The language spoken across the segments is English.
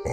The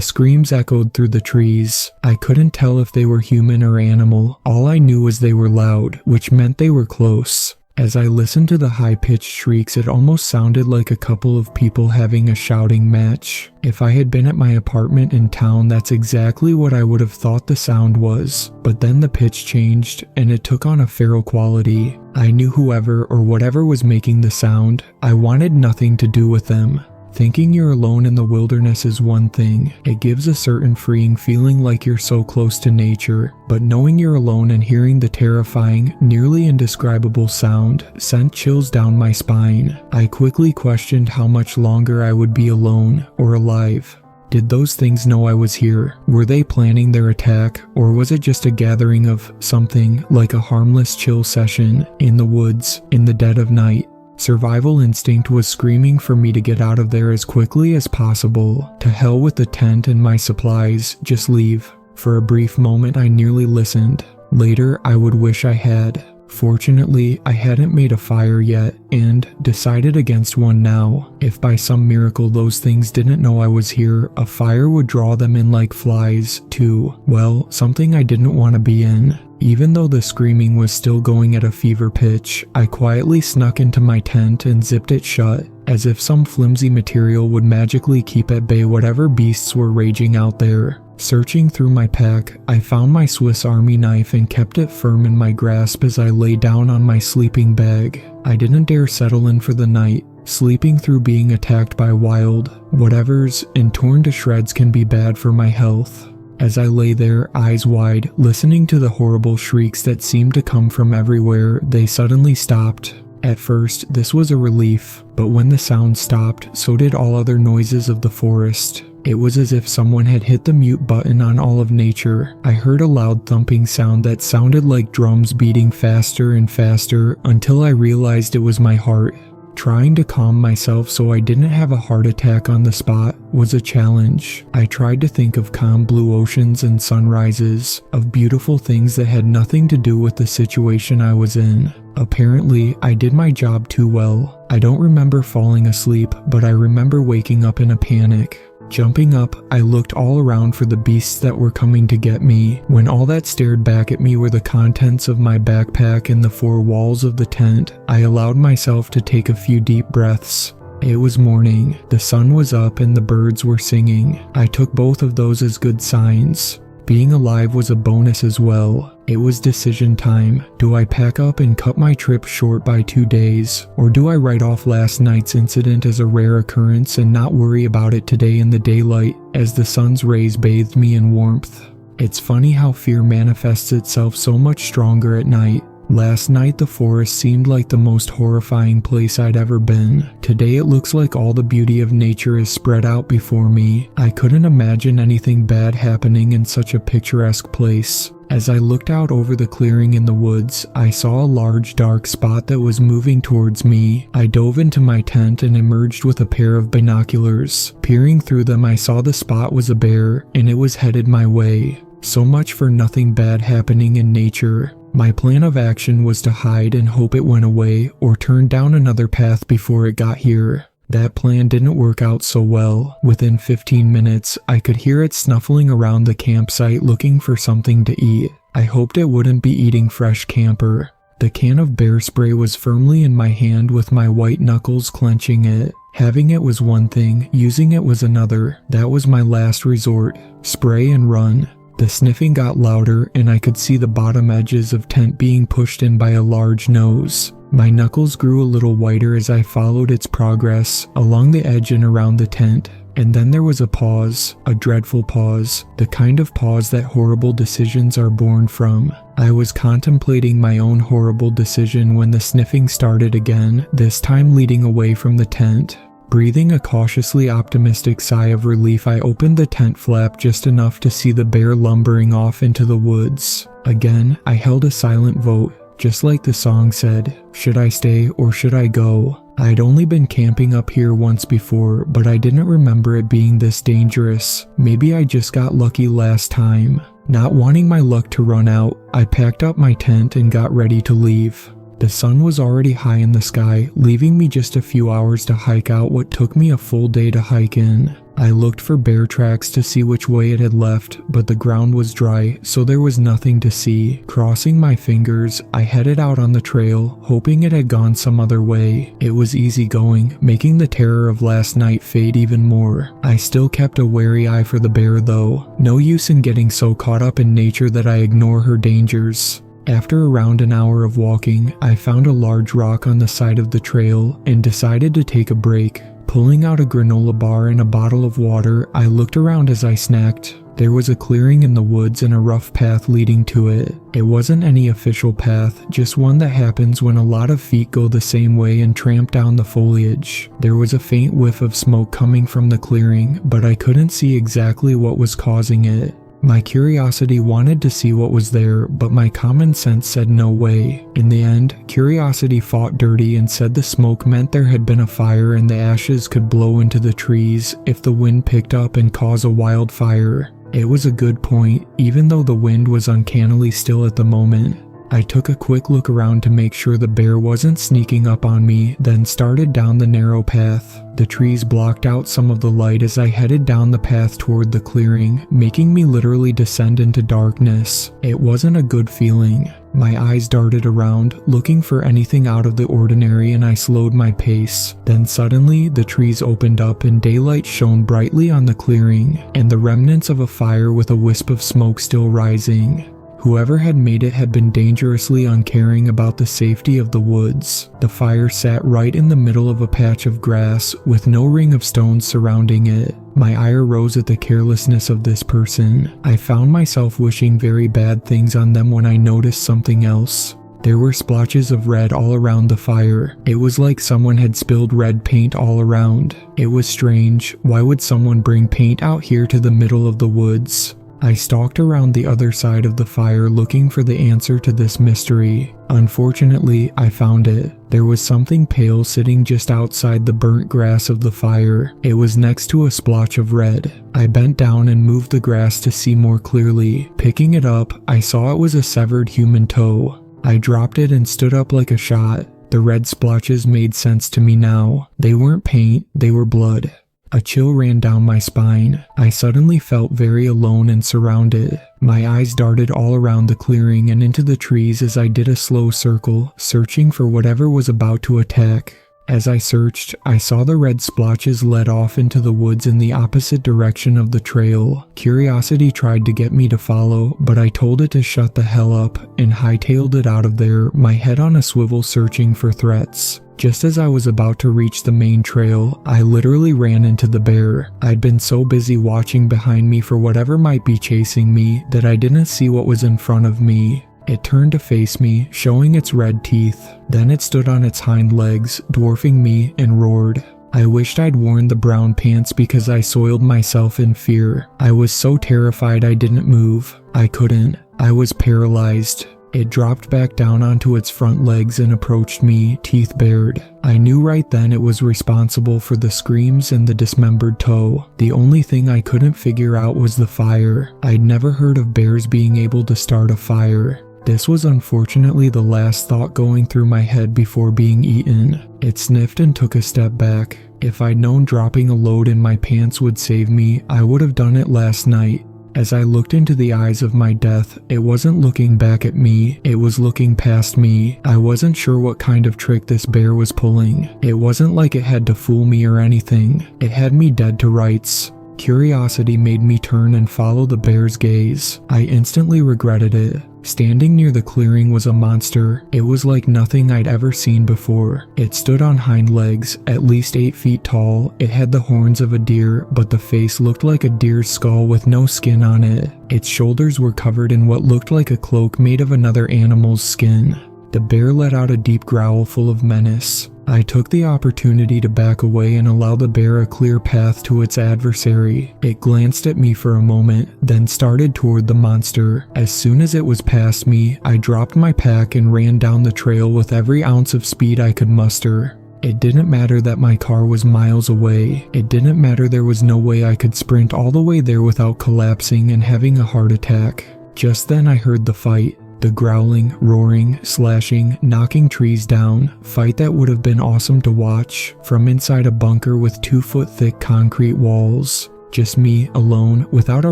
screams echoed through the trees. I couldn't tell if they were human or animal. All I knew was they were loud, which meant they were close. As I listened to the high-pitched shrieks, it almost sounded like a couple of people having a shouting match. If I had been at my apartment in town, that's exactly what I would have thought the sound was. But then the pitch changed, and it took on a feral quality. I knew whoever or whatever was making the sound. I wanted nothing to do with them. Thinking you're alone in the wilderness is one thing. It gives a certain freeing feeling like you're so close to nature, but knowing you're alone and hearing the terrifying, nearly indescribable sound sent chills down my spine. I quickly questioned how much longer I would be alone or alive. Did those things know I was here? Were they planning their attack, or was it just a gathering of something like a harmless chill session in the woods in the dead of night? Survival instinct was screaming for me to get out of there as quickly as possible. To hell with the tent and my supplies, just leave. For a brief moment I nearly listened. Later I would wish I had. Fortunately, I hadn't made a fire yet and decided against one now. If by some miracle those things didn't know I was here, a fire would draw them in like flies to, well, something I didn't want to be in. Even though the screaming was still going at a fever pitch, I quietly snuck into my tent and zipped it shut, as if some flimsy material would magically keep at bay whatever beasts were raging out there. Searching through my pack, I found my Swiss Army knife and kept it firm in my grasp as I lay down on my sleeping bag. I didn't dare settle in for the night. Sleeping through being attacked by wild whatevers and torn to shreds can be bad for my health. As I lay there, eyes wide, listening to the horrible shrieks that seemed to come from everywhere, they suddenly stopped. At first, this was a relief, but when the sound stopped, so did all other noises of the forest. It was as if someone had hit the mute button on all of nature. I heard a loud thumping sound that sounded like drums beating faster and faster until I realized it was my heart. Trying to calm myself so I didn't have a heart attack on the spot was a challenge. I tried to think of calm blue oceans and sunrises, of beautiful things that had nothing to do with the situation I was in. Apparently, I did my job too well. I don't remember falling asleep, but I remember waking up in a panic. Jumping up, I looked all around for the beasts that were coming to get me, when all that stared back at me were the contents of my backpack and the four walls of the tent. I allowed myself to take a few deep breaths. It was morning, the sun was up and the birds were singing. I took both of those as good signs. Being alive was a bonus as well. It was decision time. Do I pack up and cut my trip short by 2 days? Or do I write off last night's incident as a rare occurrence and not worry about it today in the daylight as the sun's rays bathed me in warmth? It's funny how fear manifests itself so much stronger at night. Last night the forest seemed like the most horrifying place I'd ever been. Today it looks like all the beauty of nature is spread out before me. I couldn't imagine anything bad happening in such a picturesque place. As I looked out over the clearing in the woods, I saw a large dark spot that was moving towards me. I dove into my tent and emerged with a pair of binoculars. Peering through them, I saw the spot was a bear, and it was headed my way. So much for nothing bad happening in nature. My plan of action was to hide and hope it went away or turn down another path before it got here. That plan didn't work out so well. Within 15 minutes, I could hear it snuffling around the campsite looking for something to eat. I hoped it wouldn't be eating fresh camper. The can of bear spray was firmly in my hand with my white knuckles clenching it. Having it was one thing, using it was another. That was my last resort. Spray and run. The sniffing got louder and I could see the bottom edges of tent being pushed in by a large nose. My knuckles grew a little whiter as I followed its progress along the edge and around the tent. And then there was a pause, a dreadful pause, the kind of pause that horrible decisions are born from. I was contemplating my own horrible decision when the sniffing started again, this time leading away from the tent. Breathing a cautiously optimistic sigh of relief, I opened the tent flap just enough to see the bear lumbering off into the woods. Again, I held a silent vote, just like the song said. Should I stay or should I go? I'd only been camping up here once before, but I didn't remember it being this dangerous. Maybe I just got lucky last time. Not wanting my luck to run out, I packed up my tent and got ready to leave. The sun was already high in the sky, leaving me just a few hours to hike out what took me a full day to hike in. I looked for bear tracks to see which way it had left, but the ground was dry, so there was nothing to see. Crossing my fingers, I headed out on the trail, hoping it had gone some other way. It was easy going, making the terror of last night fade even more. I still kept a wary eye for the bear though. No use in getting so caught up in nature that I ignore her dangers. After around an hour of walking, I found a large rock on the side of the trail and decided to take a break. Pulling out a granola bar and a bottle of water, I looked around as I snacked. There was a clearing in the woods and a rough path leading to it. It wasn't any official path, just one that happens when a lot of feet go the same way and tramp down the foliage. There was a faint whiff of smoke coming from the clearing, but I couldn't see exactly what was causing it. My curiosity wanted to see what was there, but my common sense said no way. In the end, curiosity fought dirty and said the smoke meant there had been a fire and the ashes could blow into the trees if the wind picked up and cause a wildfire. It was a good point, even though the wind was uncannily still at the moment. I took a quick look around to make sure the bear wasn't sneaking up on me, then started down the narrow path. The trees blocked out some of the light as I headed down the path toward the clearing, making me literally descend into darkness. It wasn't a good feeling. My eyes darted around, looking for anything out of the ordinary, and I slowed my pace. Then suddenly, the trees opened up and daylight shone brightly on the clearing, and the remnants of a fire with a wisp of smoke still rising. Whoever had made it had been dangerously uncaring about the safety of the woods. The fire sat right in the middle of a patch of grass, with no ring of stones surrounding it. My ire rose at the carelessness of this person. I found myself wishing very bad things on them when I noticed something else. There were splotches of red all around the fire. It was like someone had spilled red paint all around. It was strange. Why would someone bring paint out here to the middle of the woods? I stalked around the other side of the fire looking for the answer to this mystery. Unfortunately, I found it. There was something pale sitting just outside the burnt grass of the fire. It was next to a splotch of red. I bent down and moved the grass to see more clearly. Picking it up, I saw it was a severed human toe. I dropped it and stood up like a shot. The red splotches made sense to me now. They weren't paint, they were blood. A chill ran down my spine. I suddenly felt very alone and surrounded. My eyes darted all around the clearing and into the trees as I did a slow circle, searching for whatever was about to attack. As I searched, I saw the red splotches led off into the woods in the opposite direction of the trail. Curiosity tried to get me to follow, but I told it to shut the hell up and hightailed it out of there, my head on a swivel searching for threats. Just as I was about to reach the main trail, I literally ran into the bear. I'd been so busy watching behind me for whatever might be chasing me that I didn't see what was in front of me. It turned to face me, showing its red teeth. Then it stood on its hind legs, dwarfing me, and roared. I wished I'd worn the brown pants because I soiled myself in fear. I was so terrified I didn't move. I couldn't. I was paralyzed. It dropped back down onto its front legs and approached me, teeth bared. I knew right then it was responsible for the screams and the dismembered toe. The only thing I couldn't figure out was the fire. I'd never heard of bears being able to start a fire. This was unfortunately the last thought going through my head before being eaten. It sniffed and took a step back. If I'd known dropping a load in my pants would save me, I would have done it last night. As I looked into the eyes of my death, it wasn't looking back at me, it was looking past me. I wasn't sure what kind of trick this bear was pulling. It wasn't like it had to fool me or anything. It had me dead to rights. Curiosity made me turn and follow the bear's gaze. I instantly regretted it. Standing near the clearing was a monster. It was like nothing I'd ever seen before. It stood on hind legs, at least 8 feet tall. It had the horns of a deer, but the face looked like a deer's skull with no skin on it. Its shoulders were covered in what looked like a cloak made of another animal's skin. The bear let out a deep growl full of menace. I took the opportunity to back away and allow the bear a clear path to its adversary. It glanced at me for a moment, then started toward the monster. As soon as it was past me, I dropped my pack and ran down the trail with every ounce of speed I could muster. It didn't matter that my car was miles away. It didn't matter there was no way I could sprint all the way there without collapsing and having a heart attack. Just then I heard the fight. The growling, roaring, slashing, knocking trees down, fight that would have been awesome to watch, from inside a bunker with 2-foot thick concrete walls. Just me, alone, without a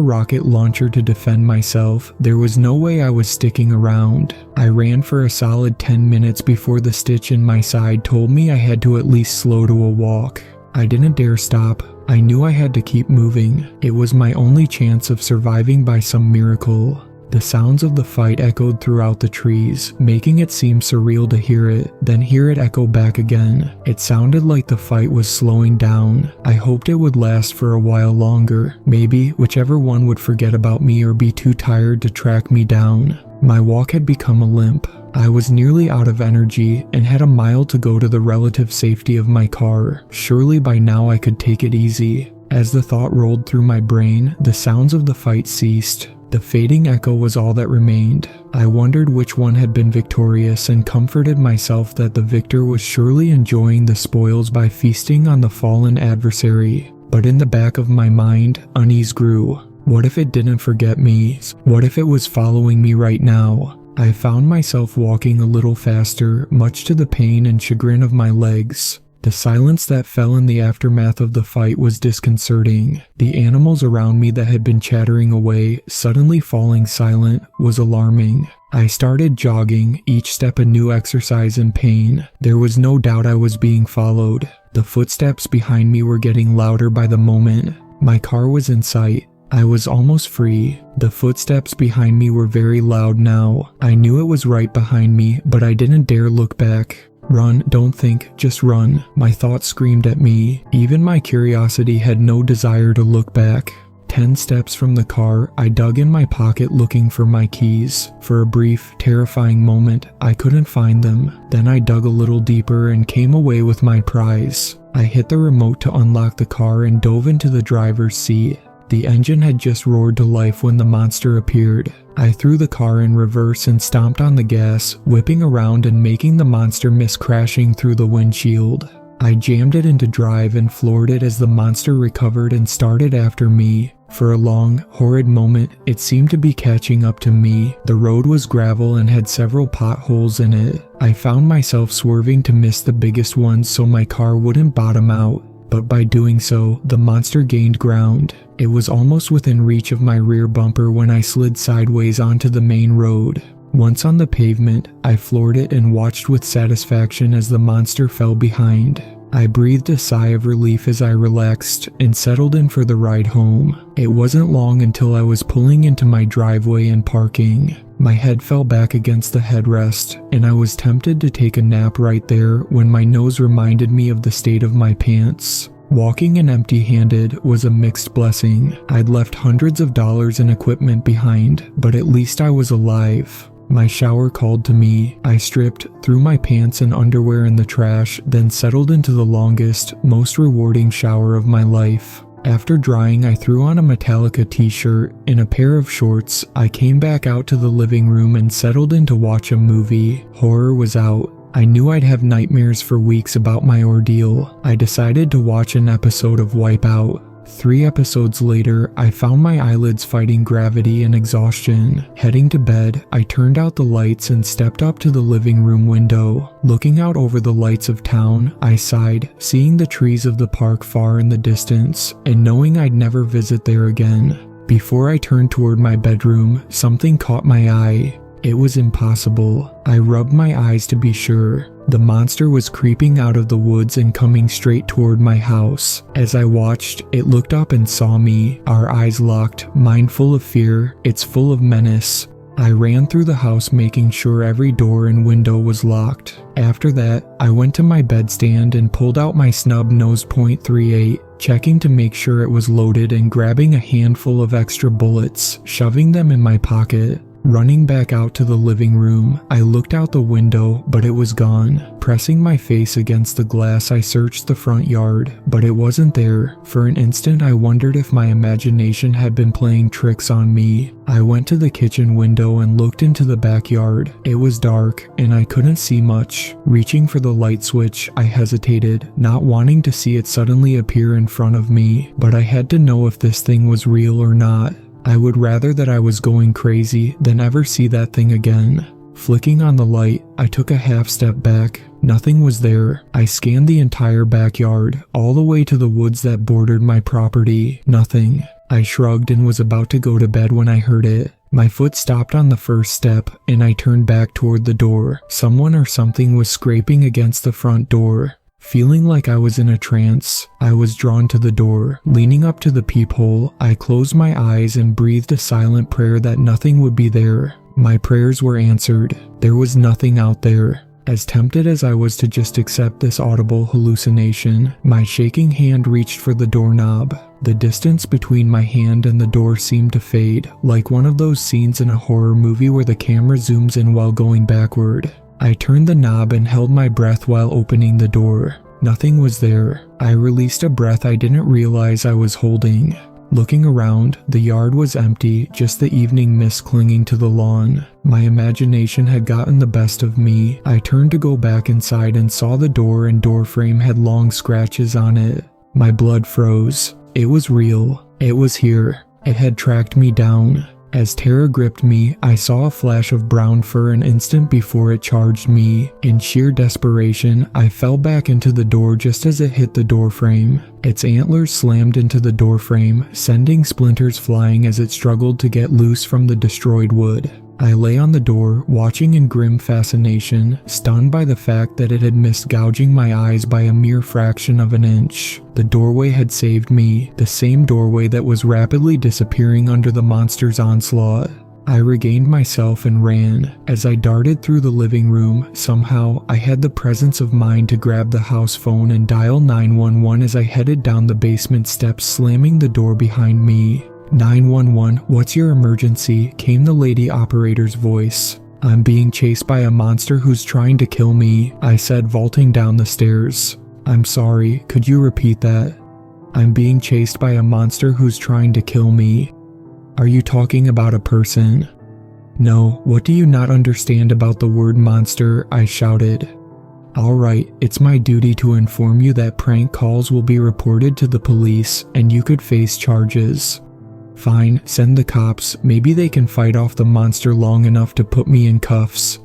rocket launcher to defend myself. There was no way I was sticking around. I ran for a solid 10 minutes before the stitch in my side told me I had to at least slow to a walk. I didn't dare stop. I knew I had to keep moving. It was my only chance of surviving by some miracle. The sounds of the fight echoed throughout the trees, making it seem surreal to hear it, then hear it echo back again. It sounded like the fight was slowing down. I hoped it would last for a while longer. Maybe whichever one would forget about me or be too tired to track me down. My walk had become a limp. I was nearly out of energy and had a mile to go to the relative safety of my car. Surely by now I could take it easy. As the thought rolled through my brain, the sounds of the fight ceased. The fading echo was all that remained. I wondered which one had been victorious and comforted myself that the victor was surely enjoying the spoils by feasting on the fallen adversary. But in the back of my mind, unease grew. What if it didn't forget me? What if it was following me right now? I found myself walking a little faster, much to the pain and chagrin of my legs. The silence that fell in the aftermath of the fight was disconcerting. The animals around me that had been chattering away, suddenly falling silent, was alarming. I started jogging, each step a new exercise in pain. There was no doubt I was being followed. The footsteps behind me were getting louder by the moment. My car was in sight. I was almost free. The footsteps behind me were very loud now. I knew it was right behind me, but I didn't dare look back. Run, don't think, just run. My thoughts screamed at me. Even my curiosity had no desire to look back. 10 steps from the car, I dug in my pocket looking for my keys. For a brief, terrifying moment, I couldn't find them. Then I dug a little deeper and came away with my prize. I hit the remote to unlock the car and dove into the driver's seat. The engine had just roared to life when the monster appeared. I threw the car in reverse and stomped on the gas, whipping around and making the monster miss crashing through the windshield. I jammed it into drive and floored it as the monster recovered and started after me. For a long, horrid moment, it seemed to be catching up to me. The road was gravel and had several potholes in it. I found myself swerving to miss the biggest ones so my car wouldn't bottom out. But by doing so, the monster gained ground. It was almost within reach of my rear bumper when I slid sideways onto the main road. Once on the pavement, I floored it and watched with satisfaction as the monster fell behind. I breathed a sigh of relief as I relaxed and settled in for the ride home. It wasn't long until I was pulling into my driveway and parking. My head fell back against the headrest, and I was tempted to take a nap right there when my nose reminded me of the state of my pants. Walking in empty-handed was a mixed blessing. I'd left hundreds of dollars in equipment behind, but at least I was alive. My shower called to me. I stripped, threw my pants and underwear in the trash, then settled into the longest, most rewarding shower of my life. After drying, I threw on a Metallica t-shirt and a pair of shorts. I came back out to the living room and settled in to watch a movie. Horror was out. I knew I'd have nightmares for weeks about my ordeal. I decided to watch an episode of Wipeout. 3 episodes later, I found my eyelids fighting gravity and exhaustion. Heading to bed, I turned out the lights and stepped up to the living room window. Looking out over the lights of town, I sighed, seeing the trees of the park far in the distance, and knowing I'd never visit there again. Before I turned toward my bedroom, something caught my eye. It was impossible. I rubbed my eyes to be sure. The monster was creeping out of the woods and coming straight toward my house. As I watched, it looked up and saw me, our eyes locked, mine full of fear, its full of menace. I ran through the house making sure every door and window was locked. After that, I went to my bedstand and pulled out my snub nose .38, checking to make sure it was loaded and grabbing a handful of extra bullets, shoving them in my pocket. Running back out to the living room, I looked out the window, but it was gone. Pressing my face against the glass, I searched the front yard, but it wasn't there. For an instant, I wondered if my imagination had been playing tricks on me. I went to the kitchen window and looked into the backyard. It was dark, and I couldn't see much. Reaching for the light switch, I hesitated, not wanting to see it suddenly appear in front of me, but I had to know if this thing was real or not. I would rather that I was going crazy than ever see that thing again. Flicking on the light, I took a half step back. Nothing was there. I scanned the entire backyard, all the way to the woods that bordered my property. Nothing. I shrugged and was about to go to bed when I heard it. My foot stopped on the first step, and I turned back toward the door. Someone or something was scraping against the front door. Feeling like I was in a trance, I was drawn to the door. Leaning up to the peephole, I closed my eyes and breathed a silent prayer that nothing would be there. My prayers were answered. There was nothing out there. As tempted as I was to just accept this audible hallucination, my shaking hand reached for the doorknob. The distance between my hand and the door seemed to fade, like one of those scenes in a horror movie where the camera zooms in while going backward. I turned the knob and held my breath while opening the door. Nothing was there. I released a breath I didn't realize I was holding. Looking around, the yard was empty, just the evening mist clinging to the lawn. My imagination had gotten the best of me. I turned to go back inside and saw the door and door frame had long scratches on it. My blood froze. It was real. It was here. It had tracked me down. As terror gripped me, I saw a flash of brown fur an instant before it charged me. In sheer desperation, I fell back into the door just as it hit the doorframe. Its antlers slammed into the doorframe, sending splinters flying as it struggled to get loose from the destroyed wood. I lay on the door, watching in grim fascination, stunned by the fact that it had missed gouging my eyes by a mere fraction of an inch. The doorway had saved me, the same doorway that was rapidly disappearing under the monster's onslaught. I regained myself and ran. As I darted through the living room, somehow I had the presence of mind to grab the house phone and dial 911 as I headed down the basement steps, slamming the door behind me. 911, what's your emergency? Came the lady operator's voice. I'm being chased by a monster who's trying to kill me, I said, vaulting down the stairs. I'm sorry, could you repeat that? I'm being chased by a monster who's trying to kill me. Are you talking about a person? No, what do you not understand about the word monster? I shouted. Alright, it's my duty to inform you that prank calls will be reported to the police and you could face charges. Fine, send the cops. Maybe they can fight off the monster long enough to put me in cuffs.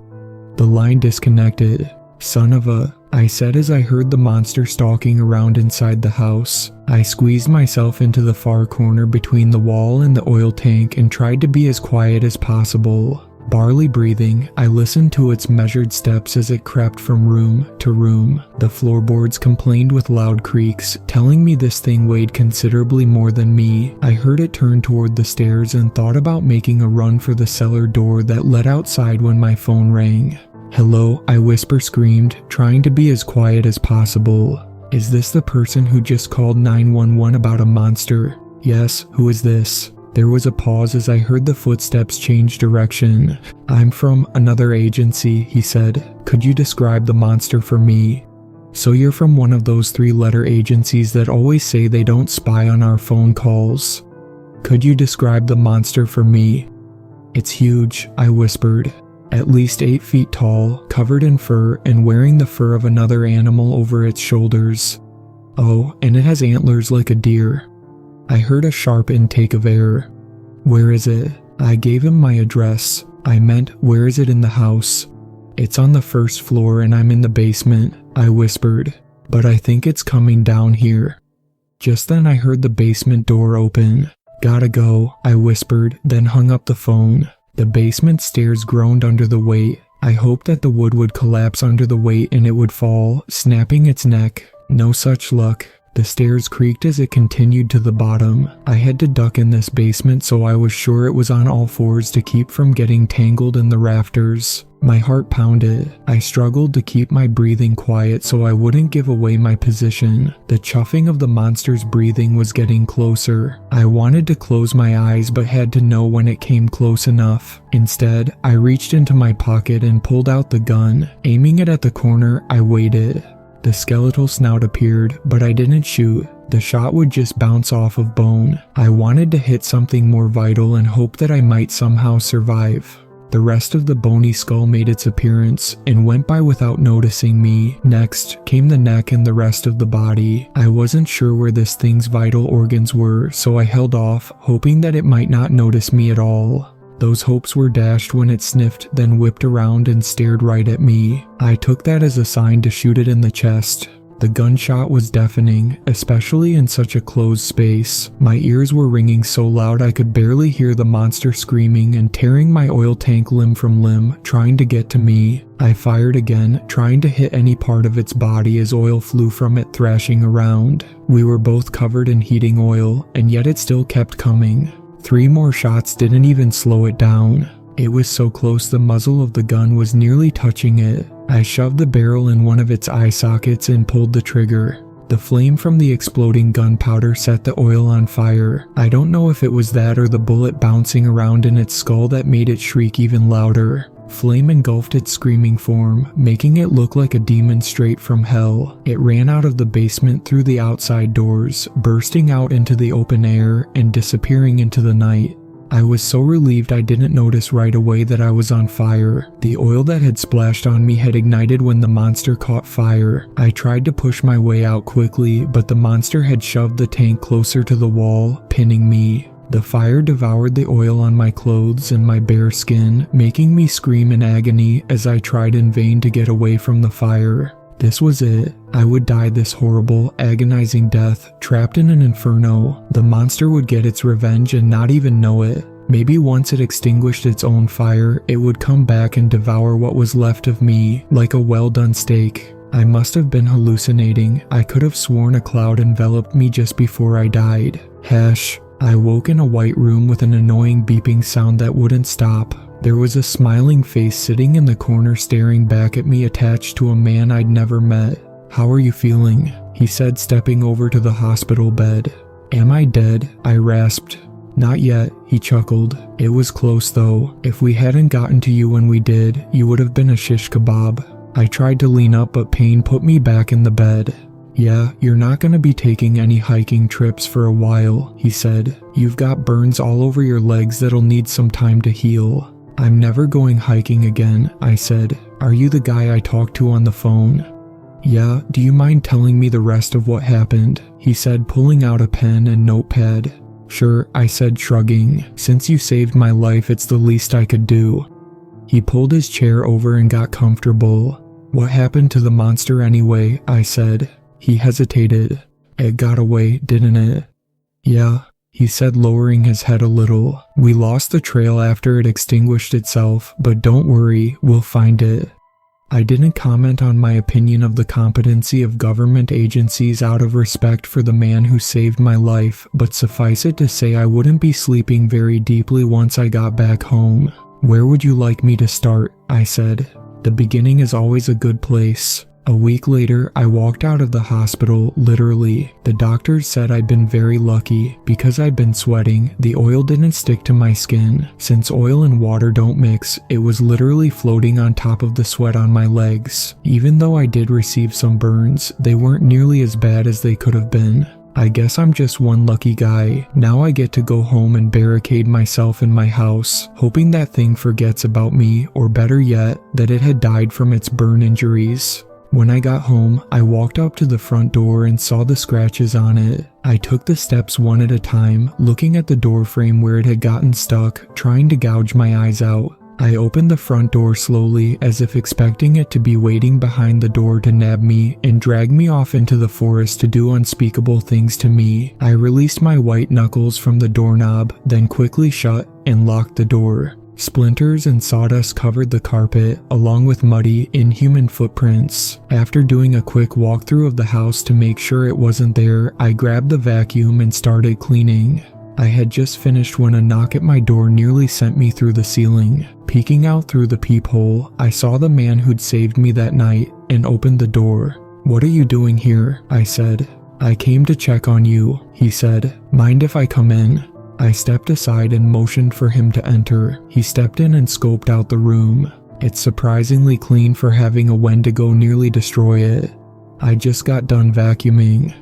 The line disconnected. Son of a... I said as I heard the monster stalking around inside the house. I squeezed myself into the far corner between the wall and the oil tank and tried to be as quiet as possible. Barely breathing, I listened to its measured steps as it crept from room to room. The floorboards complained with loud creaks, telling me this thing weighed considerably more than me. I heard it turn toward the stairs and thought about making a run for the cellar door that led outside when my phone rang. Hello, I screamed, trying to be as quiet as possible. Is this the person who just called 911 about a monster? Yes, who is this? There was a pause as I heard the footsteps change direction. I'm from another agency, he said. Could you describe the monster for me? So you're from one of those 3-letter agencies that always say they don't spy on our phone calls. Could you describe the monster for me? It's huge, I whispered. At least 8 feet tall, covered in fur, and wearing the fur of another animal over its shoulders. Oh, and it has antlers like a deer. I heard a sharp intake of air. Where is it? I gave him my address. I meant, where is it in the house? It's on the first floor and I'm in the basement, I whispered. But I think it's coming down here. Just then I heard the basement door open. Gotta go, I whispered, then hung up the phone. The basement stairs groaned under the weight. I hoped that the wood would collapse under the weight and it would fall, snapping its neck. No such luck. The stairs creaked as it continued to the bottom. I had to duck in this basement, so I was sure it was on all fours to keep from getting tangled in the rafters. My heart pounded. I struggled to keep my breathing quiet so I wouldn't give away my position. The chuffing of the monster's breathing was getting closer. I wanted to close my eyes but had to know when it came close enough. Instead, I reached into my pocket and pulled out the gun. Aiming it at the corner, I waited. The skeletal snout appeared, but I didn't shoot. The shot would just bounce off of bone. I wanted to hit something more vital and hope that I might somehow survive. The rest of the bony skull made its appearance and went by without noticing me. Next came the neck and the rest of the body. I wasn't sure where this thing's vital organs were, so I held off, hoping that it might not notice me at all. Those hopes were dashed when it sniffed, then whipped around and stared right at me. I took that as a sign to shoot it in the chest. The gunshot was deafening, especially in such a closed space. My ears were ringing so loud I could barely hear the monster screaming and tearing my oil tank limb from limb, trying to get to me. I fired again, trying to hit any part of its body as oil flew from it, thrashing around. We were both covered in heating oil, and yet it still kept coming. 3 more shots didn't even slow it down. It was so close the muzzle of the gun was nearly touching it. I shoved the barrel in one of its eye sockets and pulled the trigger. The flame from the exploding gunpowder set the oil on fire. I don't know if it was that or the bullet bouncing around in its skull that made it shriek even louder. Flame engulfed its screaming form, making it look like a demon straight from hell. It ran out of the basement through the outside doors, bursting out into the open air and disappearing into the night. I was so relieved I didn't notice right away that I was on fire. The oil that had splashed on me had ignited when the monster caught fire. I tried to push my way out quickly, but the monster had shoved the tank closer to the wall, pinning me. The fire devoured the oil on my clothes and my bare skin, making me scream in agony as I tried in vain to get away from the fire. This was it. I would die this horrible, agonizing death, trapped in an inferno. The monster would get its revenge and not even know it. Maybe once it extinguished its own fire, it would come back and devour what was left of me, like a well-done steak. I must have been hallucinating. I could have sworn a cloud enveloped me just before I died. I woke in a white room with an annoying beeping sound that wouldn't stop. There was a smiling face sitting in the corner staring back at me, attached to a man I'd never met. "How are you feeling?" he said, stepping over to the hospital bed. "Am I dead?" I rasped. "Not yet," he chuckled. "It was close though. If we hadn't gotten to you when we did, you would have been a shish kebab." I tried to lean up, but pain put me back in the bed. "Yeah, you're not gonna be taking any hiking trips for a while," he said. "You've got burns all over your legs that'll need some time to heal." "I'm never going hiking again," I said. "Are you the guy I talked to on the phone?" "Yeah, do you mind telling me the rest of what happened?" he said, pulling out a pen and notepad. "Sure," I said, shrugging. "Since you saved my life, it's the least I could do." He pulled his chair over and got comfortable. "What happened to the monster anyway?" I said. He hesitated. "It got away, didn't it?" "Yeah," he said, lowering his head a little. "We lost the trail after it extinguished itself, but don't worry, we'll find it." I didn't comment on my opinion of the competency of government agencies out of respect for the man who saved my life, but suffice it to say I wouldn't be sleeping very deeply once I got back home. "Where would you like me to start?" I said. "The beginning is always a good place." A week later, I walked out of the hospital, literally. The doctors said I'd been very lucky. Because I'd been sweating, the oil didn't stick to my skin. Since oil and water don't mix, it was literally floating on top of the sweat on my legs. Even though I did receive some burns, they weren't nearly as bad as they could have been. I guess I'm just one lucky guy. Now I get to go home and barricade myself in my house, hoping that thing forgets about me, or better yet, that it had died from its burn injuries. When I got home, I walked up to the front door and saw the scratches on it. I took the steps one at a time, looking at the door frame where it had gotten stuck, trying to gouge my eyes out. I opened the front door slowly, as if expecting it to be waiting behind the door to nab me and drag me off into the forest to do unspeakable things to me. I released my white knuckles from the doorknob, then quickly shut and locked the door. Splinters and sawdust covered the carpet, along with muddy, inhuman footprints. After doing a quick walkthrough of the house to make sure it wasn't there, I grabbed the vacuum and started cleaning. I had just finished when a knock at my door nearly sent me through the ceiling. Peeking out through the peephole, I saw the man who'd saved me that night and opened the door. "What are you doing here?" I said. "I came to check on you," he said. "Mind if I come in?" I stepped aside and motioned for him to enter. He stepped in and scoped out the room. It's surprisingly clean for having a Wendigo nearly destroy it. "I just got done vacuuming."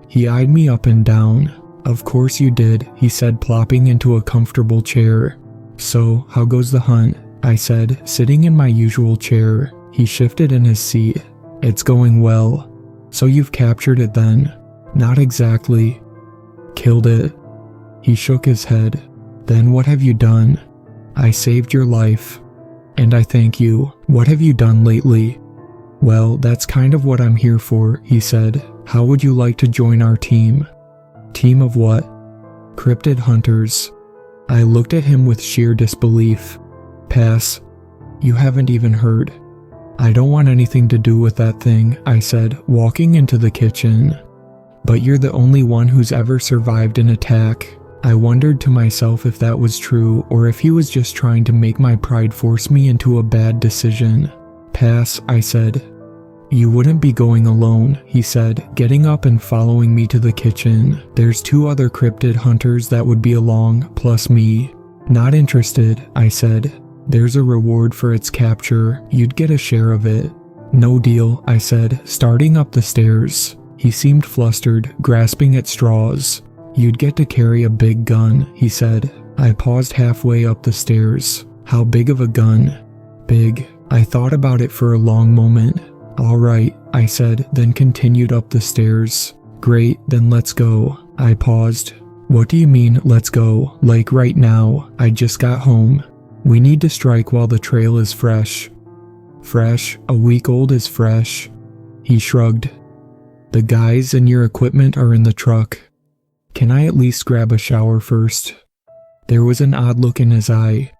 He eyed me up and down. "Of course you did," he said, plopping into a comfortable chair. "So, how goes the hunt?" I said, sitting in my usual chair. He shifted in his seat. "It's going well." "So you've captured it then?" "Not exactly." "Killed it." He shook his head. "Then what have you done?" "I saved your life." "And I thank you. What have you done lately?" "Well, that's kind of what I'm here for," he said. "How would you like to join our team?" "Team of what?" "Cryptid hunters." I looked at him with sheer disbelief. "Pass. You haven't even heard." "I don't want anything to do with that thing," I said, walking into the kitchen. "But you're the only one who's ever survived an attack." I wondered to myself if that was true or if he was just trying to make my pride force me into a bad decision. "Pass," I said. "You wouldn't be going alone," he said, getting up and following me to the kitchen. "There's 2 other cryptid hunters that would be along, plus me." "Not interested," I said. "There's a reward for its capture. You'd get a share of it." "No deal," I said, starting up the stairs. He seemed flustered, grasping at straws. "You'd get to carry a big gun," he said. I paused halfway up the stairs. "How big of a gun?" "Big." I thought about it for a long moment. "All right," I said, then continued up the stairs. "Great, then let's go." I paused. "What do you mean, let's go? Like right now? I just got home." "We need to strike while the trail is fresh." "Fresh? A week old is fresh." He shrugged. "The guys and your equipment are in the truck. Can I at least grab a shower first?" There was an odd look in his eye.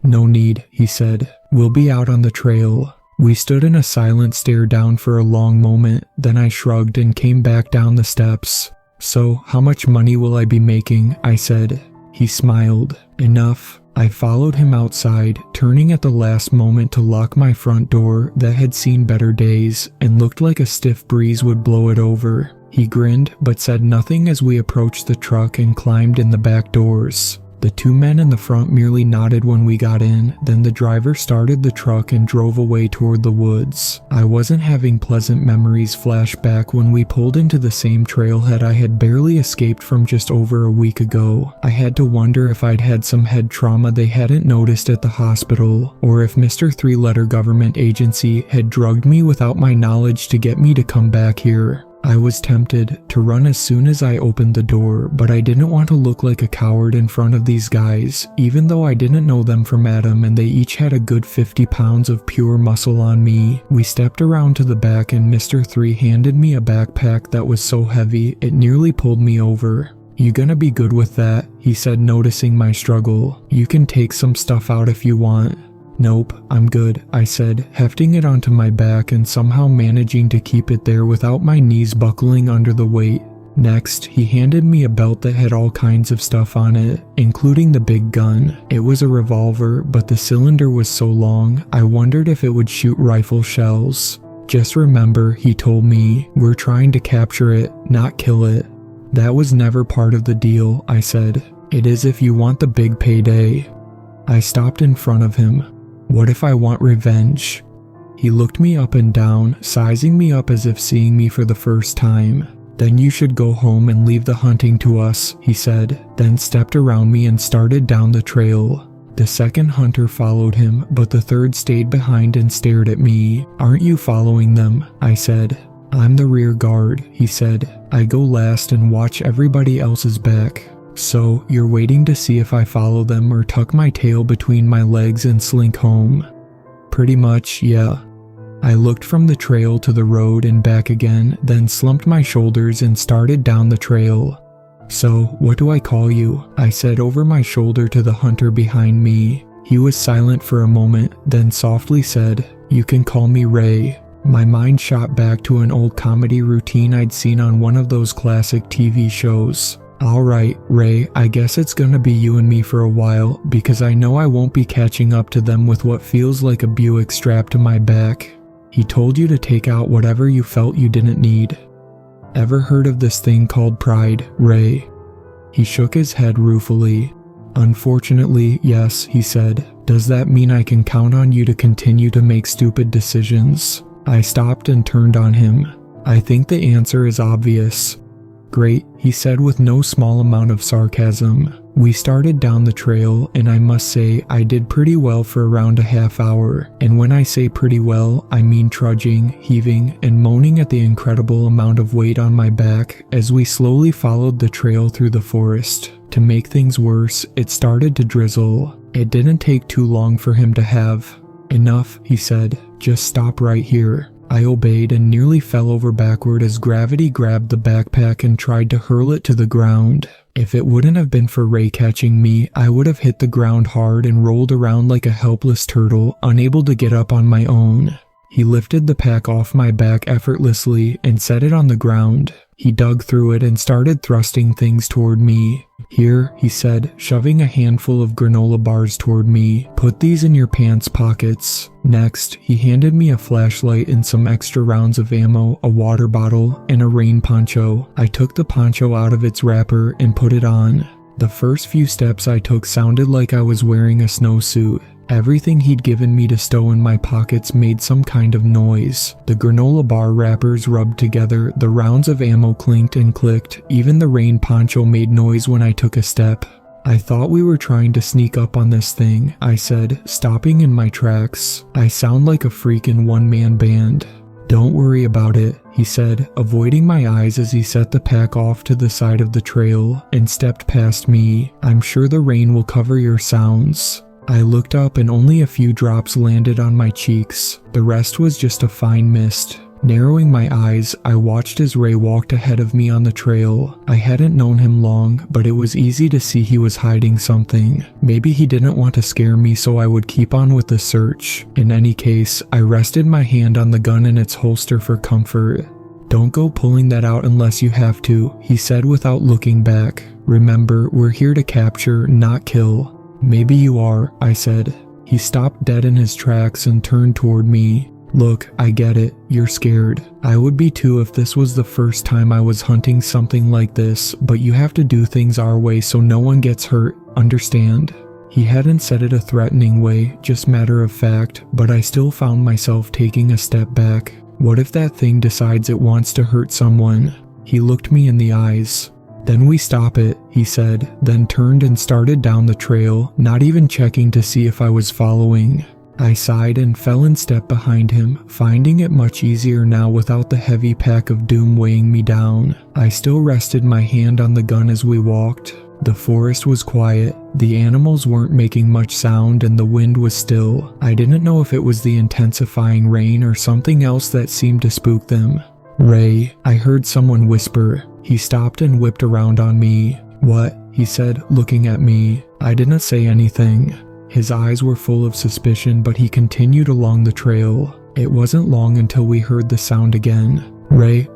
"No need," he said. "We'll be out on the trail." We stood in a silent stare down for a long moment, then I shrugged and came back down the steps. "So, how much money will I be making?" I said. He smiled. "Enough." I followed him outside, turning at the last moment to lock my front door that had seen better days and looked like a stiff breeze would blow it over. He grinned but said nothing as we approached the truck and climbed in the back doors. The 2 men in the front merely nodded when we got in, then the driver started the truck and drove away toward the woods. I wasn't having pleasant memories flash back when we pulled into the same trailhead I had barely escaped from just over a week ago. I had to wonder if I'd had some head trauma they hadn't noticed at the hospital, or if Mr. 3-letter government agency had drugged me without my knowledge to get me to come back here. I was tempted to run as soon as I opened the door, but I didn't want to look like a coward in front of these guys, even though I didn't know them from Adam and they each had a good 50 pounds of pure muscle on me. We stepped around to the back and Mr. 3 handed me a backpack that was so heavy it nearly pulled me over. "You gonna be good with that?" he said, noticing my struggle. "You can take some stuff out if you want." "Nope, I'm good," I said, hefting it onto my back and somehow managing to keep it there without my knees buckling under the weight. Next, he handed me a belt that had all kinds of stuff on it, including the big gun. It was a revolver, but the cylinder was so long, I wondered if it would shoot rifle shells. "Just remember," he told me, "we're trying to capture it, not kill it." "That was never part of the deal," I said. "It is if you want the big payday." I stopped in front of him. "What if I want revenge?" He looked me up and down, sizing me up as if seeing me for the first time. "Then you should go home and leave the hunting to us," he said, then stepped around me and started down the trail. The second hunter followed him, but the third stayed behind and stared at me. "Aren't you following them?" I said. "I'm the rear guard," he said. "I go last and watch everybody else's back." "So, you're waiting to see if I follow them or tuck my tail between my legs and slink home?" "Pretty much, yeah." I looked from the trail to the road and back again, then slumped my shoulders and started down the trail. "So, what do I call you?" I said over my shoulder to the hunter behind me. He was silent for a moment, then softly said, "You can call me Ray." My mind shot back to an old comedy routine I'd seen on one of those classic TV shows. Alright, Ray, I guess it's gonna be you and me for a while, because I know I won't be catching up to them with what feels like a Buick strapped to my back. He told you to take out whatever you felt you didn't need. Ever heard of this thing called pride, Ray? He shook his head ruefully. Unfortunately, yes, he said. Does that mean I can count on you to continue to make stupid decisions? I stopped and turned on him. I think the answer is obvious. Great, he said with no small amount of sarcasm. We started down the trail, and I must say I did pretty well for around a half hour, and when I say pretty well, I mean trudging, heaving, and moaning at the incredible amount of weight on my back as we slowly followed the trail through the forest. To make things worse, it started to drizzle. It didn't take too long for him to have. Enough, he said. Just stop right here. I obeyed and nearly fell over backward as gravity grabbed the backpack and tried to hurl it to the ground. If it wouldn't have been for Ray catching me, I would have hit the ground hard and rolled around like a helpless turtle, unable to get up on my own. He lifted the pack off my back effortlessly and set it on the ground. He dug through it and started thrusting things toward me. Here, he said, shoving a handful of granola bars toward me. Put these in your pants pockets. Next, he handed me a flashlight and some extra rounds of ammo, a water bottle, and a rain poncho. I took the poncho out of its wrapper and put it on. The first few steps I took sounded like I was wearing a snowsuit. Everything he'd given me to stow in my pockets made some kind of noise. The granola bar wrappers rubbed together, the rounds of ammo clinked and clicked, even the rain poncho made noise when I took a step. I thought we were trying to sneak up on this thing, I said, stopping in my tracks. I sound like a freaking one-man band. Don't worry about it, he said, avoiding my eyes as he set the pack off to the side of the trail and stepped past me. I'm sure the rain will cover your sounds. I looked up and only a few drops landed on my cheeks. The rest was just a fine mist. Narrowing my eyes, I watched as Ray walked ahead of me on the trail. I hadn't known him long, but it was easy to see he was hiding something. Maybe he didn't want to scare me, so I would keep on with the search. In any case, I rested my hand on the gun in its holster for comfort. Don't go pulling that out unless you have to, he said without looking back. Remember, we're here to capture, not kill. Maybe you are, I said. He stopped dead in his tracks and turned toward me. Look, I get it. You're scared. I would be too if this was the first time I was hunting something like this, but you have to do things our way so no one gets hurt, understand? He hadn't said it a threatening way, just matter of fact, but I still found myself taking a step back. What if that thing decides it wants to hurt someone? He looked me in the eyes. Then we stop it, he said, then turned and started down the trail, not even checking to see if I was following. I sighed and fell in step behind him, finding it much easier now without the heavy pack of doom weighing me down. I still rested my hand on the gun as we walked. The forest was quiet, the animals weren't making much sound, and the wind was still. I didn't know if it was the intensifying rain or something else that seemed to spook them. Ray, I heard someone whisper. He stopped and whipped around on me. What? He said, looking at me. I didn't say anything. His eyes were full of suspicion, but he continued along the trail. It wasn't long until we heard the sound again. Ray,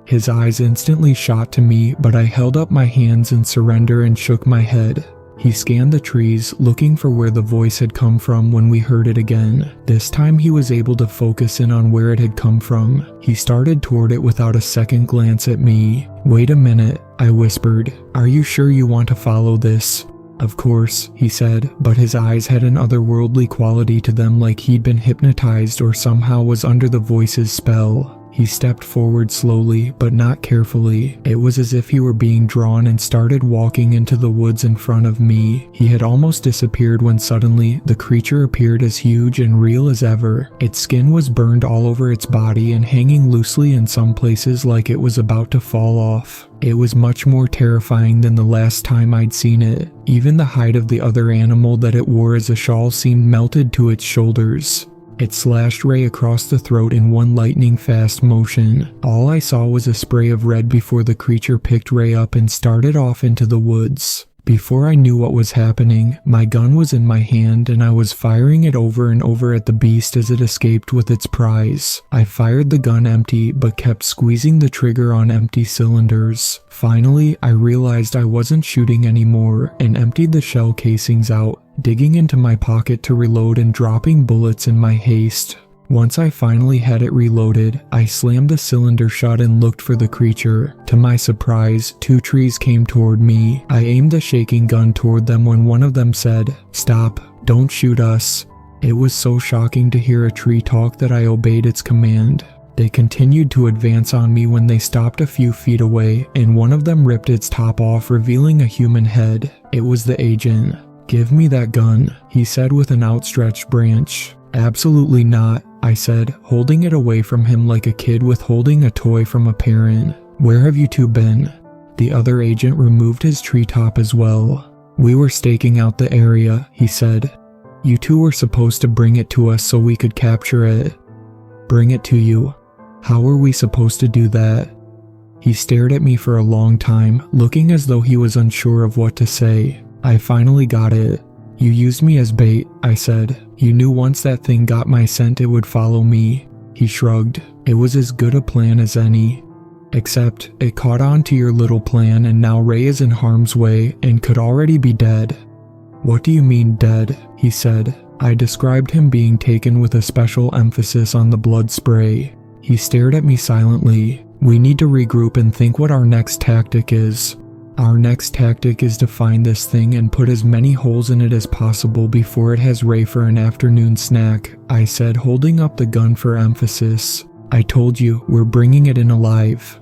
His eyes instantly shot to me, but I held up my hands in surrender and shook my head. He scanned the trees, looking for where the voice had come from when we heard it again. This time he was able to focus in on where it had come from. He started toward it without a second glance at me. Wait a minute, I whispered. Are you sure you want to follow this? Of course, he said, but his eyes had an otherworldly quality to them, like he'd been hypnotized or somehow was under the voice's spell. He stepped forward slowly, but not carefully. It was as if he were being drawn and started walking into the woods in front of me. He had almost disappeared when suddenly, the creature appeared as huge and real as ever. Its skin was burned all over its body and hanging loosely in some places like it was about to fall off. It was much more terrifying than the last time I'd seen it. Even the hide of the other animal that it wore as a shawl seemed melted to its shoulders. It slashed Ray across the throat in one lightning-fast motion. All I saw was a spray of red before the creature picked Ray up and started off into the woods. Before I knew what was happening, my gun was in my hand and I was firing it over and over at the beast as it escaped with its prize. I fired the gun empty but kept squeezing the trigger on empty cylinders. Finally, I realized I wasn't shooting anymore and emptied the shell casings out, digging into my pocket to reload and dropping bullets in my haste. Once I finally had it reloaded, I slammed the cylinder shut and looked for the creature. To my surprise, 2 trees came toward me. I aimed the shaking gun toward them when one of them said, "Stop, don't shoot us." It was so shocking to hear a tree talk that I obeyed its command. They continued to advance on me when they stopped a few feet away, and one of them ripped its top off, revealing a human head. It was the agent. "Give me that gun," he said with an outstretched branch. "Absolutely not," I said, holding it away from him like a kid withholding a toy from a parent. "Where have you two been?" The other agent removed his treetop as well. "We were staking out the area," he said. "You two were supposed to bring it to us so we could capture it." "Bring it to you? How are we supposed to do that?" He stared at me for a long time, looking as though he was unsure of what to say. I finally got it. "You used me as bait," I said. "You knew once that thing got my scent it would follow me." He shrugged. "It was as good a plan as any. Except, it caught on to your little plan and now Ray is in harm's way and could already be dead." "What do you mean dead?" he said. I described him being taken with a special emphasis on the blood spray. He stared at me silently. "We need to regroup and think what our next tactic is." "Our next tactic is to find this thing and put as many holes in it as possible before it has Ray for an afternoon snack," I said, holding up the gun for emphasis. "I told you, we're bringing it in alive."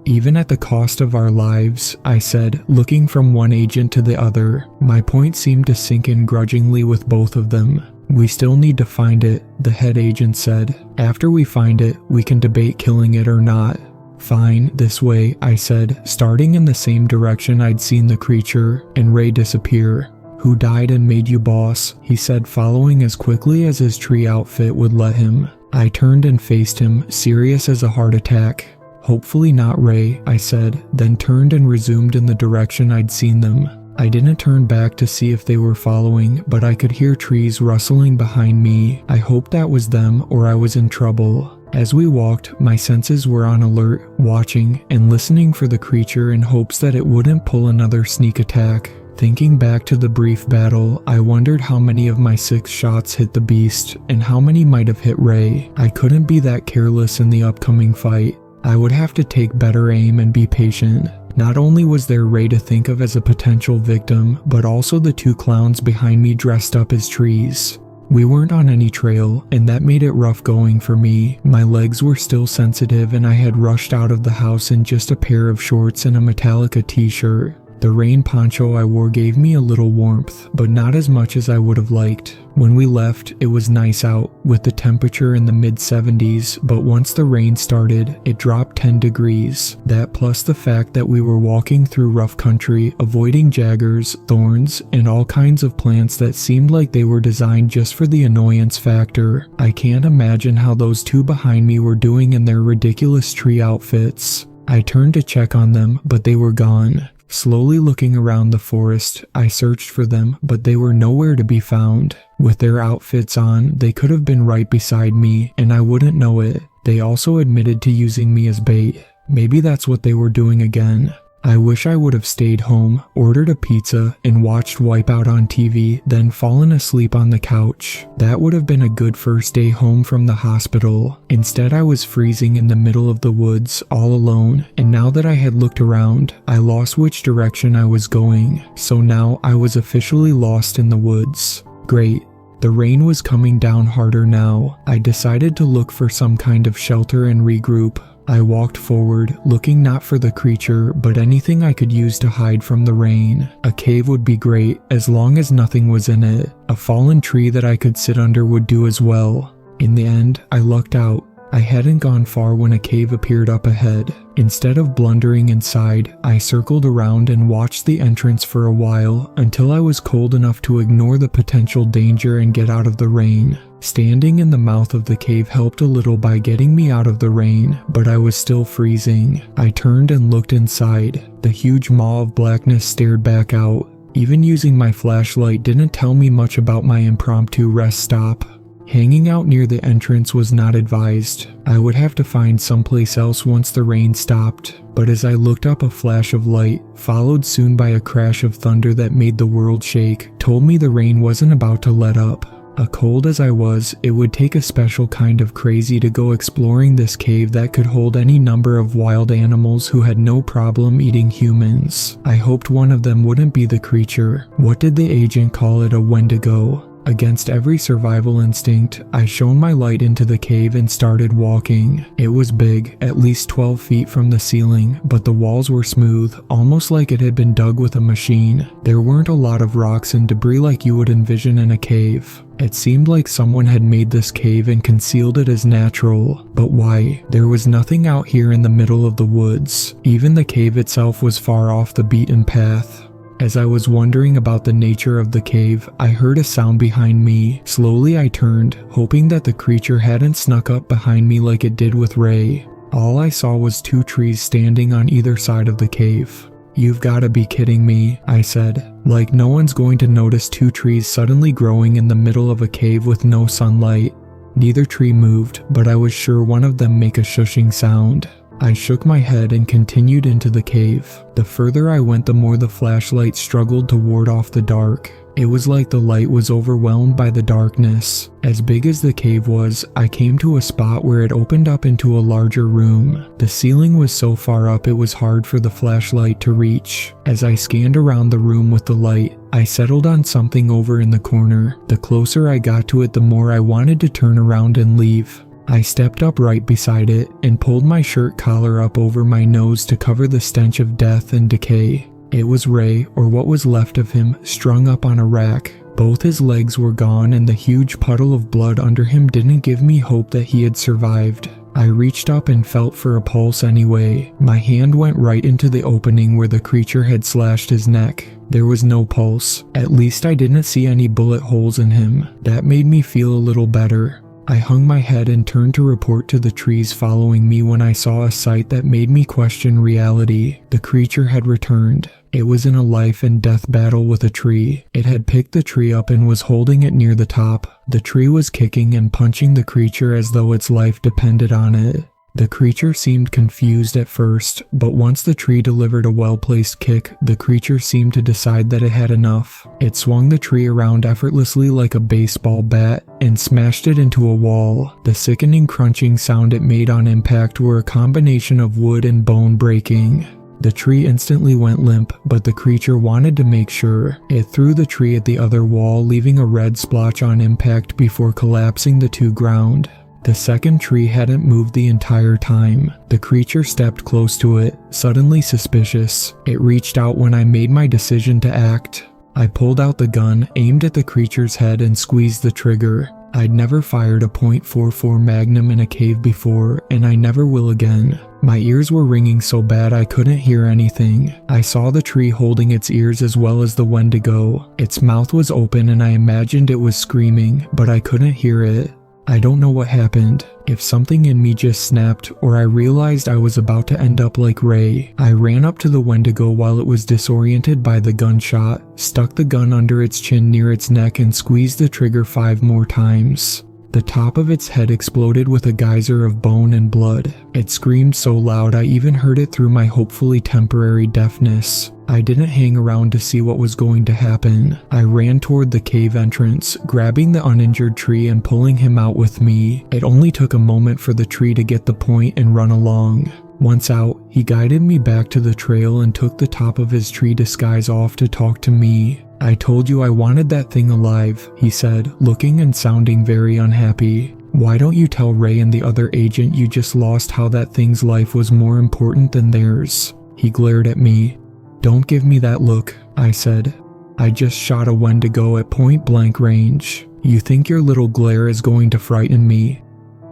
"Even at the cost of our lives," I said, looking from one agent to the other. My point seemed to sink in grudgingly with both of them. "We still need to find it," the head agent said. "After we find it, we can debate killing it or not." "Fine, this way," I said, starting in the same direction I'd seen the creature and Ray disappear. "Who died and made you boss?" he said, following as quickly as his tree outfit would let him. I turned and faced him, serious as a heart attack. "Hopefully not Ray," I said, then turned and resumed in the direction I'd seen them. I didn't turn back to see if they were following, but I could hear trees rustling behind me. I hoped that was them or I was in trouble. As we walked, my senses were on alert, watching and listening for the creature in hopes that it wouldn't pull another sneak attack. Thinking back to the brief battle, I wondered how many of my 6 shots hit the beast and how many might have hit Ray. I couldn't be that careless in the upcoming fight. I would have to take better aim and be patient. Not only was there Ray to think of as a potential victim, but also the 2 clowns behind me dressed up as trees. We weren't on any trail, and that made it rough going for me. My legs were still sensitive and I had rushed out of the house in just a pair of shorts and a Metallica t-shirt. The rain poncho I wore gave me a little warmth, but not as much as I would have liked. When we left, it was nice out, with the temperature in the mid-70s, but once the rain started, it dropped 10 degrees. That plus the fact that we were walking through rough country, avoiding jaggers, thorns, and all kinds of plants that seemed like they were designed just for the annoyance factor. I can't imagine how those 2 behind me were doing in their ridiculous tree outfits. I turned to check on them, but they were gone. Slowly looking around the forest, I searched for them, but they were nowhere to be found. With their outfits on, they could have been right beside me, and I wouldn't know it. They also admitted to using me as bait. Maybe that's what they were doing again. I wish I would have stayed home, ordered a pizza, and watched Wipeout on TV, then fallen asleep on the couch. That would have been a good first day home from the hospital. Instead, I was freezing in the middle of the woods, all alone, and now that I had looked around, I lost which direction I was going. So now I was officially lost in the woods. Great. The rain was coming down harder now. I decided to look for some kind of shelter and regroup. I walked forward, looking not for the creature, but anything I could use to hide from the rain. A cave would be great, as long as nothing was in it. A fallen tree that I could sit under would do as well. In the end, I lucked out. I hadn't gone far when a cave appeared up ahead. Instead of blundering inside, I circled around and watched the entrance for a while until I was cold enough to ignore the potential danger and get out of the rain. Standing in the mouth of the cave helped a little by getting me out of the rain, but I was still freezing. I turned and looked inside. The huge maw of blackness stared back out. Even using my flashlight didn't tell me much about my impromptu rest stop. Hanging out near the entrance was not advised. I would have to find someplace else once the rain stopped. But as I looked up, a flash of light, followed soon by a crash of thunder that made the world shake, told me the rain wasn't about to let up. Cold as I was, it would take a special kind of crazy to go exploring this cave that could hold any number of wild animals who had no problem eating humans. I hoped one of them wouldn't be the creature. What did the agent call it, a Wendigo? Against every survival instinct, I shone my light into the cave and started walking. It was big, at least 12 feet from the ceiling, but the walls were smooth, almost like it had been dug with a machine. There weren't a lot of rocks and debris like you would envision in a cave. It seemed like someone had made this cave and concealed it as natural. But why? There was nothing out here in the middle of the woods. Even the cave itself was far off the beaten path. As I was wondering about the nature of the cave, I heard a sound behind me. Slowly I turned, hoping that the creature hadn't snuck up behind me like it did with Ray. All I saw was 2 trees standing on either side of the cave. "You've gotta be kidding me," I said. Like no one's going to notice 2 trees suddenly growing in the middle of a cave with no sunlight. Neither tree moved, but I was sure one of them make a shushing sound. I shook my head and continued into the cave. The further I went, the more the flashlight struggled to ward off the dark. It was like the light was overwhelmed by the darkness. As big as the cave was, I came to a spot where it opened up into a larger room. The ceiling was so far up it was hard for the flashlight to reach. As I scanned around the room with the light, I settled on something over in the corner. The closer I got to it, the more I wanted to turn around and leave. I stepped up right beside it and pulled my shirt collar up over my nose to cover the stench of death and decay. It was Ray, or what was left of him, strung up on a rack. Both his legs were gone and the huge puddle of blood under him didn't give me hope that he had survived. I reached up and felt for a pulse anyway. My hand went right into the opening where the creature had slashed his neck. There was no pulse. At least I didn't see any bullet holes in him. That made me feel a little better. I hung my head and turned to report to the trees following me when I saw a sight that made me question reality. The creature had returned. It was in a life and death battle with a tree. It had picked the tree up and was holding it near the top. The tree was kicking and punching the creature as though its life depended on it. The creature seemed confused at first, but once the tree delivered a well-placed kick, the creature seemed to decide that it had enough. It swung the tree around effortlessly like a baseball bat and smashed it into a wall. The sickening crunching sound it made on impact were a combination of wood and bone breaking. The tree instantly went limp, but the creature wanted to make sure. It threw the tree at the other wall, leaving a red splotch on impact before collapsing to ground. The second tree hadn't moved the entire time. The creature stepped close to it, suddenly suspicious. It reached out when I made my decision to act. I pulled out the gun, aimed at the creature's head, and squeezed the trigger. I'd never fired a .44 Magnum in a cave before, and I never will again. My ears were ringing so bad I couldn't hear anything. I saw the tree holding its ears as well as the Wendigo. Its mouth was open and I imagined it was screaming, but I couldn't hear it. I don't know what happened, if something in me just snapped or I realized I was about to end up like Ray. I ran up to the Wendigo while it was disoriented by the gunshot, stuck the gun under its chin near its neck and squeezed the trigger 5 more times. The top of its head exploded with a geyser of bone and blood. It screamed so loud I even heard it through my hopefully temporary deafness. I didn't hang around to see what was going to happen. I ran toward the cave entrance, grabbing the uninjured tree and pulling him out with me. It only took a moment for the tree to get the point and run along. Once out, he guided me back to the trail and took the top of his tree disguise off to talk to me. "I told you I wanted that thing alive," he said, looking and sounding very unhappy. "Why don't you tell Ray and the other agent you just lost how that thing's life was more important than theirs?" He glared at me. "Don't give me that look," I said. "I just shot a Wendigo at point-blank range. You think your little glare is going to frighten me?"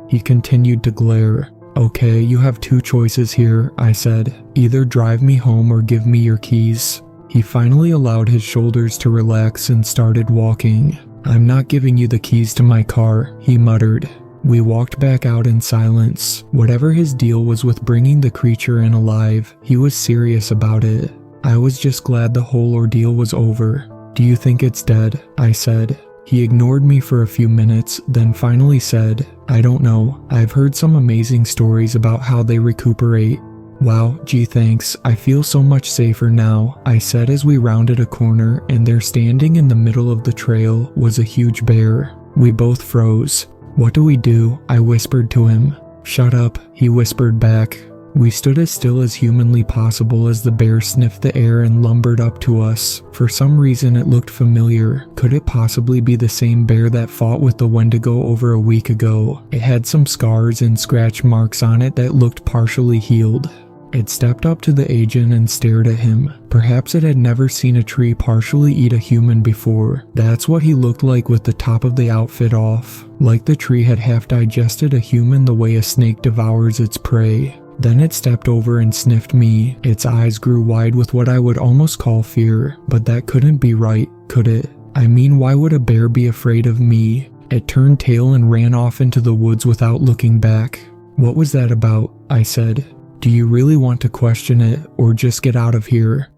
He continued to glare. "Okay, you have 2 choices here," I said. "Either drive me home or give me your keys." He finally allowed his shoulders to relax and started walking. "I'm not giving you the keys to my car," he muttered. We walked back out in silence. Whatever his deal was with bringing the creature in alive, he was serious about it. I was just glad the whole ordeal was over. Do you think it's dead? I said. He ignored me for a few minutes, then finally said, I don't know. I've heard some amazing stories about how they recuperate. Wow, gee thanks, I feel so much safer now, I said as we rounded a corner and there standing in the middle of the trail was a huge bear. We both froze. What do we do? I whispered to him. Shut up, he whispered back. We stood as still as humanly possible as the bear sniffed the air and lumbered up to us. For some reason it looked familiar. Could it possibly be the same bear that fought with the Wendigo over a week ago? It had some scars and scratch marks on it that looked partially healed. It stepped up to the agent and stared at him. Perhaps it had never seen a tree partially eat a human before. That's what he looked like with the top of the outfit off. Like the tree had half digested a human the way a snake devours its prey. Then it stepped over and sniffed me. Its eyes grew wide with what I would almost call fear. But that couldn't be right, could it? I mean, why would a bear be afraid of me? It turned tail and ran off into the woods without looking back. What was that about? I said. Do you really want to question it, or just get out of here?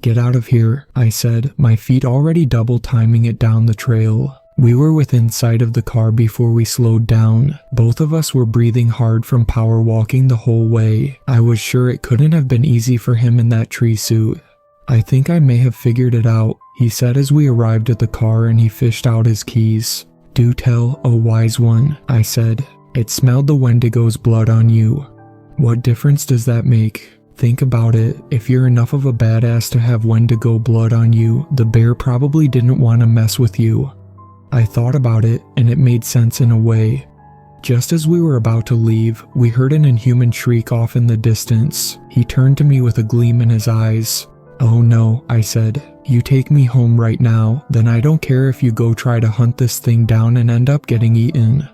Get out of here, I said, my feet already double timing it down the trail. We were within sight of the car before we slowed down. Both of us were breathing hard from power walking the whole way. I was sure it couldn't have been easy for him in that tree suit. I think I may have figured it out, he said as we arrived at the car and he fished out his keys. Do tell, O wise one, I said. It smelled the Wendigo's blood on you. What difference does that make? Think about it. If you're enough of a badass to have Wendigo blood on you, the bear probably didn't want to mess with you. I thought about it, and it made sense in a way. Just as we were about to leave, we heard an inhuman shriek off in the distance. He turned to me with a gleam in his eyes. Oh no, I said. You take me home right now, then I don't care if you go try to hunt this thing down and end up getting eaten.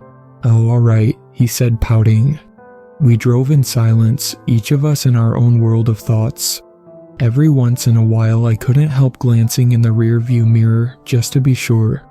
Oh, alright, he said, pouting. We drove in silence, each of us in our own world of thoughts. Every once in a while I couldn't help glancing in the rearview mirror, just to be sure.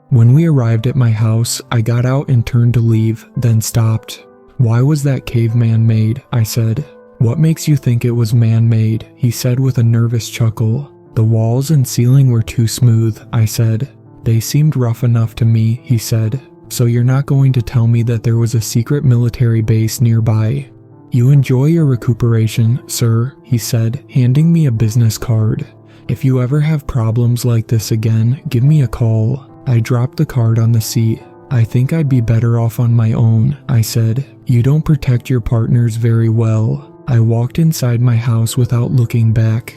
When we arrived at my house, I got out and turned to leave, then stopped. Why was that cave man-made? I said. What makes you think it was man-made? He said with a nervous chuckle. The walls and ceiling were too smooth, I said. They seemed rough enough to me, he said. So you're not going to tell me that there was a secret military base nearby? You enjoy your recuperation, sir, he said, handing me a business card. If you ever have problems like this again, give me a call. I dropped the card on the seat. I think I'd be better off on my own, I said. You don't protect your partners very well. I walked inside my house without looking back.